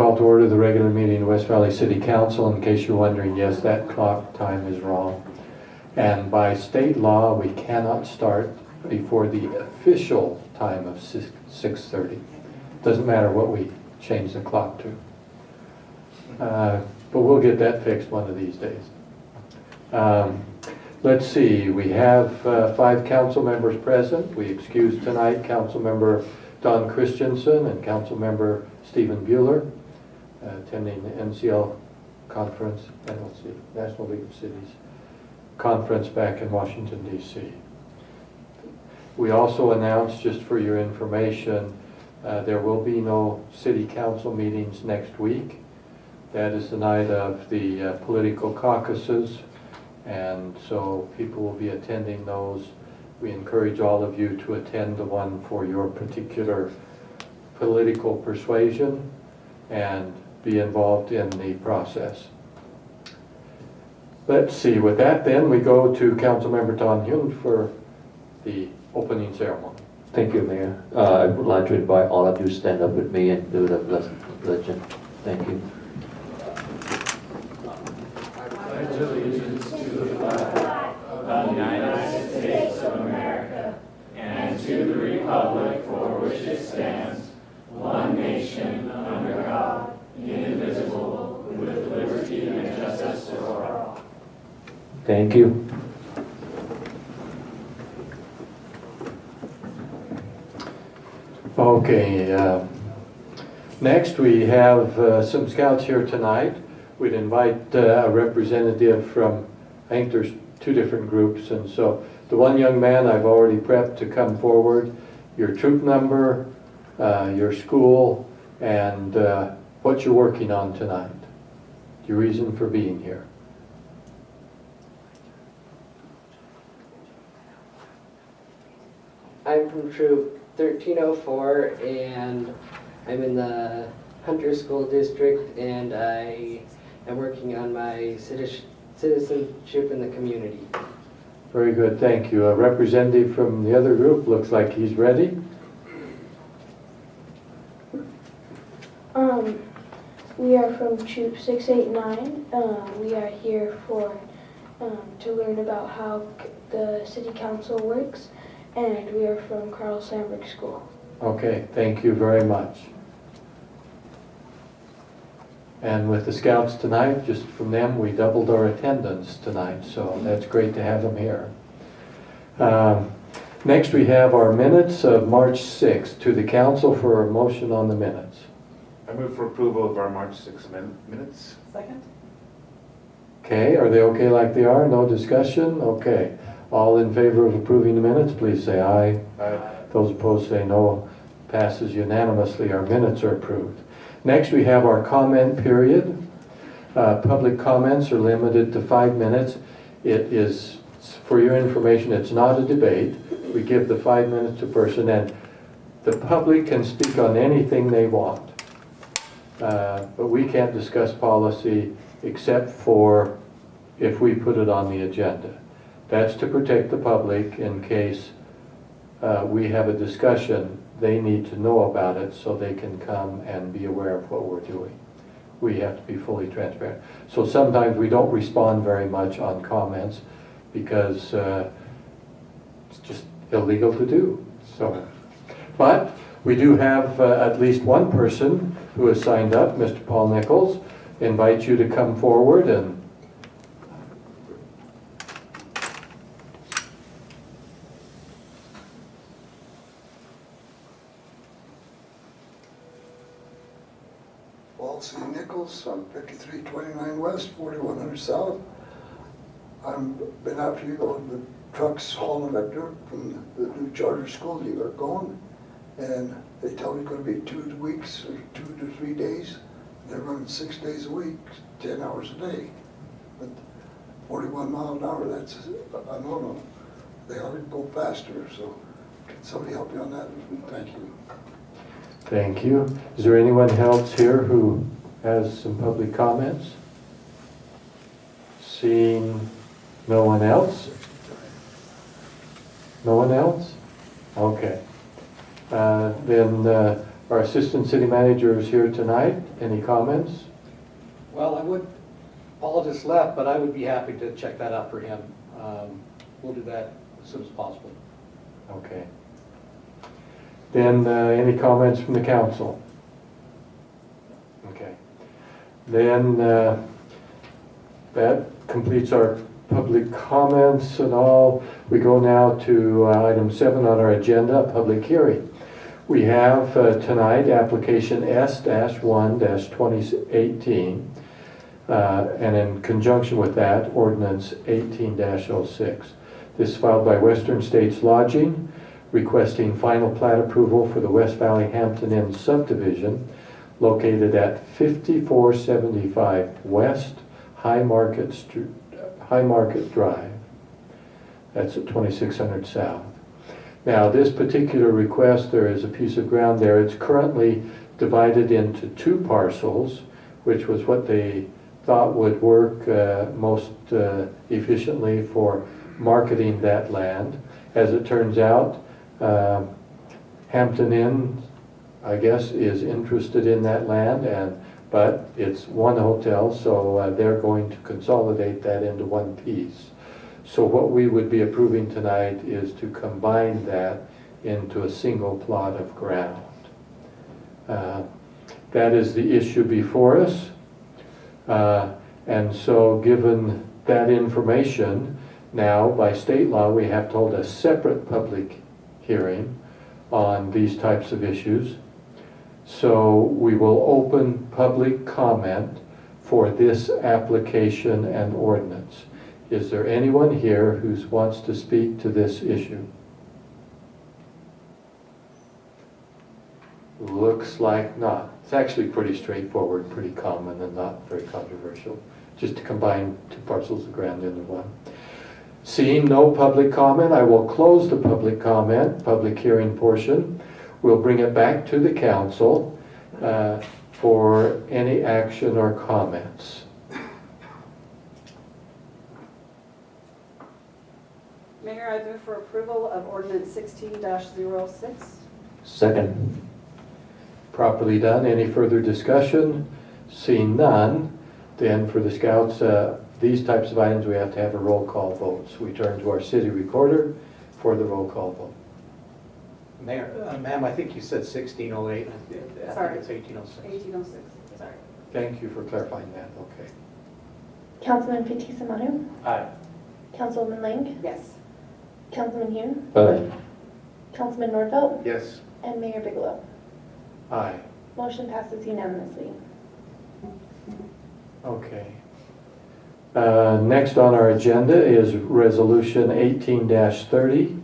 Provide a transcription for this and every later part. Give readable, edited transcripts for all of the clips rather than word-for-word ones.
call to order the regular meeting of West Valley City Council. In case you're wondering, yes, that clock time is wrong. And by state law, we cannot start before the official time of 6:30. Doesn't matter what we change the clock to. But we'll get that fixed one of these days. Let's see, we have 5 council members present. We excuse tonight Council Member Don Christensen and Council Member Stephen Bueller, attending the NCL conference, NLC, National League of Cities conference back in Washington, D.C. We also announced, just for your information, there will be no city council meetings next week. That is the night of the political caucuses, and so people will be attending those. We encourage all of you to attend the one for your particular political persuasion and be involved in the process. Let's see, with that then, we go to Councilmember Tom Hyun for the opening ceremony. Thank you, Mayor. I would like to invite all of you to stand up with me and do the pledge. Thank you. I pledge allegiance to the flag of the United States of America and to the republic for which it stands, one nation, under God, indivisible, with liberty and justice for all. Thank you. Okay, next we have some scouts here tonight. We'd invite a representative from, I think there's 2 different groups, and so the one young man I've already prepped to come forward, your troop number, your school, and what you're working on tonight, your reason for being here. I'm from Troop 1304, and I'm in the Hunter School District, and I am working on my citizenship in the community. Very good, thank you. A representative from the other group looks like he's ready. We are from Troop 689. We are here for to learn about how the city council works, and we are from Carl Sandburg School. Okay, thank you very much. And with the scouts tonight, just from them, we doubled our attendance tonight, so that's great to have them here. Next, we have our minutes of March 6th. To the council for a motion on the minutes. I move for approval of our March 6 minutes. Second? Okay, are they okay like they are? No discussion? Okay. All in favor of approving the minutes, please say aye. Aye. Those opposed say no. Passes unanimously. Our minutes are approved. Next, we have our comment period. Public comments are limited to 5 minutes. It is, for your information, it's not a debate. We give the 5 minutes to person, and the public can speak on anything they want. But we can't discuss policy except for if we put it on the agenda. That's to protect the public in case we have a discussion. They need to know about it so they can come and be aware of what we're doing. We have to be fully transparent. So sometimes we don't respond very much on comments because it's just illegal to do. So, but we do have at least one person who has signed up, Mr. Paul Nichols. Invite you to come forward and Paul C. Nichols, I'm 5329 West, 4100 South. I've been out here on the trucks hauling that dirt from the new charter school you got going, and they tell me it's going to be 2 weeks or 2 to 3 days. They're running 6 days a week, 10 hours a day. But 41 miles an hour, that's a no-no. They ought to go faster, so can somebody help me on that? Thank you. thank you. Is there anyone else here who has some public comments? Seeing no one else? No one else? Okay. Then Our Assistant City Manager is here tonight. Any comments? Well, Paul just left, but I would be happy to check that out for him. We'll do that as soon as possible. Okay. Then, any comments from the council? Okay. Then, that completes our public comments and all. We go now to item 7 on our agenda, public hearing. We have tonight application S-1-2018, and in conjunction with that, ordinance 18-06. This is filed by Western States Lodging, requesting final plat approval for the West Valley Hampton Inn subdivision located at 5475 West High Market Drive. That's at 2600 South. Now, this particular request, there is a piece of ground there. It's currently divided into 2 parcels, which was what they thought would work most efficiently for marketing that land. As it turns out, Hampton Inn, I guess, is interested in that land, but it's one hotel, so they're going to consolidate that into one piece. So what we would be approving tonight is to combine that into a single plot of ground. That is the issue before us. And so given that information, now by state law we have to hold a separate public hearing on these types of issues. So we will open public comment for this application and ordinance. Is there anyone here who wants to speak to this issue? Looks like not. It's actually pretty straightforward, pretty common, and not very controversial. Just to combine 2 parcels of ground into one. Seeing no public comment, I will close the public hearing portion. We'll bring it back to the council for any action or comments. Mayor, I move for approval of ordinance 16-06. Second. Properly done. Any further discussion? Seeing none, then for the scouts, these types of items we have to have a roll call vote. So we turn to our city recorder for the roll call vote. Mayor, ma'am, I think you said 1608. I Sorry. think it's 1806. 1806, sorry. Thank you for clarifying that. Okay. Councilman Fitisa Manu, Aye. Councilwoman Lang, Yes. Councilman Hume, Aye. Councilman Nordfeld, Yes. and Mayor Bigelow. Aye. Motion passes unanimously. Okay. Next on our agenda is Resolution 18-30.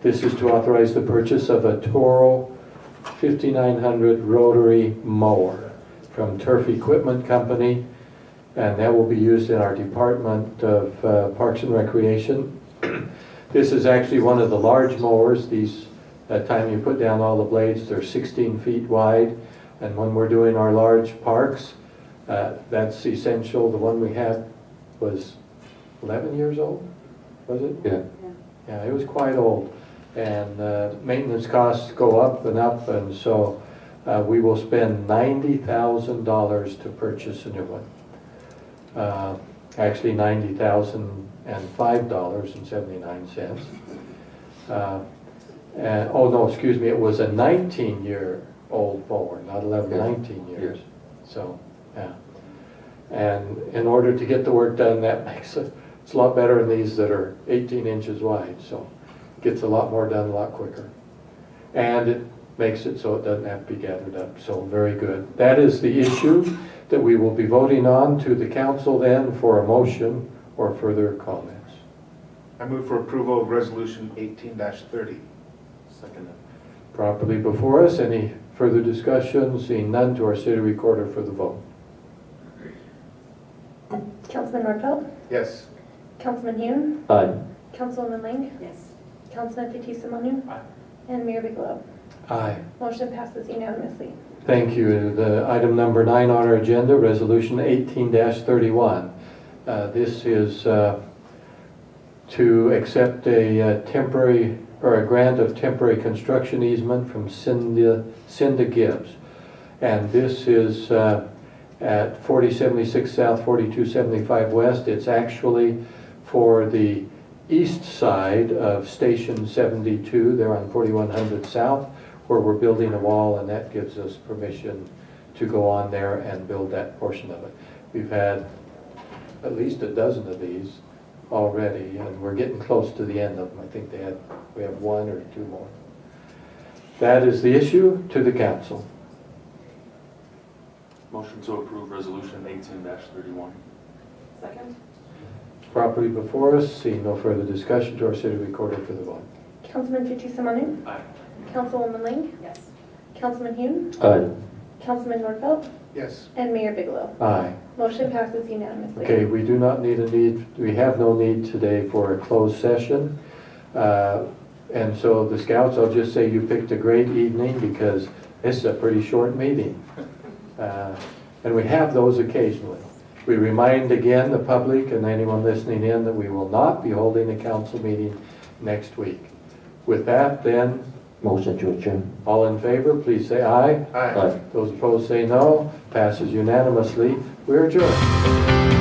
This is to authorize the purchase of a Toro 5900 rotary mower from Turf Equipment Company, and that will be used in our Department of Parks and Recreation. This is actually one of the large mowers. These, at the time you put down all the blades, they're 16 feet wide, and when we're doing our large parks, that's essential. The one we had was 11 years old, was it? Yeah. Yeah, it was quite old, and maintenance costs go up, and so we will spend $90,000 to purchase a new one. Actually $90,005.79. Oh no, excuse me, it was a 19-year-old mower, not 11, 19 years. So, yeah. And in order to get the work done, that makes it's a lot better than these that are 18 inches wide, so it gets a lot more done a lot quicker. And it makes it so it doesn't have to be gathered up, so very good. That is the issue that we will be voting on to the council then for a motion or further comments. I move for approval of resolution 18-30. Second. Properly before us, any further discussion? Seeing none, to our city recorder for the vote. Councilman Nordfeld, Yes. Councilman Hume, Aye. Councilwoman Lang, Yes. Councilman Fitisa Manu, Aye. and Mayor Bigelow. Aye. Motion passes unanimously. Thank you. The item number 9 on our agenda, resolution 18-31. This is to accept a temporary, or a grant of temporary construction easement from Cinda Gibbs. And this is at 4076 South, 4275 West. It's actually for the east side of Station 72, there on 4100 South, where we're building a wall, and that gives us permission to go on there and build that portion of it. We've had at least a dozen of these already, and we're getting close to the end of them. I think we have one or two more. That is the issue to the council. Motion to approve resolution 18-31. Second? Properly before us, seeing no further discussion, to our city recorder for the vote. Councilman Fitzie Umanu. Aye. Councilwoman Ling. Yes. Councilman Hume. Aye. Councilman Nordfeld. Yes. And Mayor Bigelow. Aye. Motion passes unanimously. Okay, we do not need we have no need today for a closed session. And so the scouts, I'll just say you picked a great evening because it's a pretty short meeting. And we have those occasionally. We remind again the public and anyone listening in that we will not be holding a council meeting next week. With that, then, Motion to adjourn. all in favor, please say aye. Aye. Those opposed say no. Passes unanimously. We're adjourned.